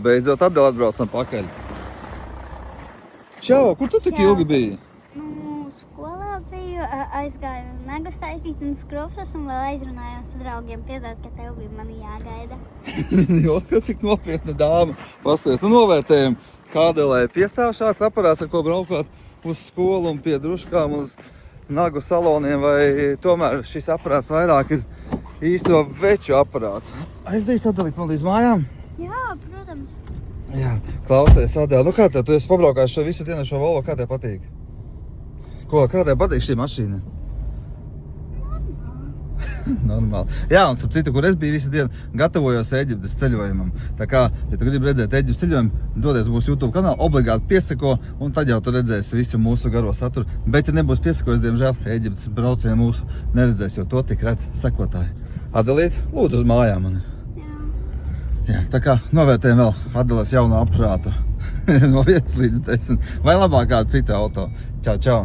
Beidzot atbraucam pakaļ. Čau, kur tu tik ilgi biji? Skolā biju, aizgāju nagus taisīt un skrofas un vēl aizrunājos ar draugiem piedāt, ka tev bija mani jāgaida. Jo, cik nopietna dāma. Pasties, novērtējam, kādēļ piestāv šāds aparāts, ar ko braukāt uz skolu un pie druškām uz nagu saloniem, vai tomēr šis aparāts vairāk ir īsto veču aparāts. Aizdīji sadalīt man līdz mājām? Jā, protams. Jā, klausies, Adēl, nu kā tev, tu esi pabraukājis šo visu dienu šo Volvo, kā tev patīk? Kā tev patīk šī mašīna? Normāli. Jā, un starp citu, kur es biju visu dienu, gatavojos Ēģiptes ceļojumam. Tā kā, ja tu gribi redzēt Ēģiptes ceļojumu, dodies mūsu YouTube kanālu, obligāti piesako, un tad jau tu redzēsi visu mūsu garo saturu. Bet, ja nebūs piesakojis, diemžēl, Ēģiptes braucienu mūsu neredzēs, jo to tik redz sekotāji. Adelīt, lūdzu uz mājām mani. Jā, tā kā novērtējam vēl Adeles jauno aparātu no 1 līdz 10. Vai labāk kādu citu auto. Čau, čau.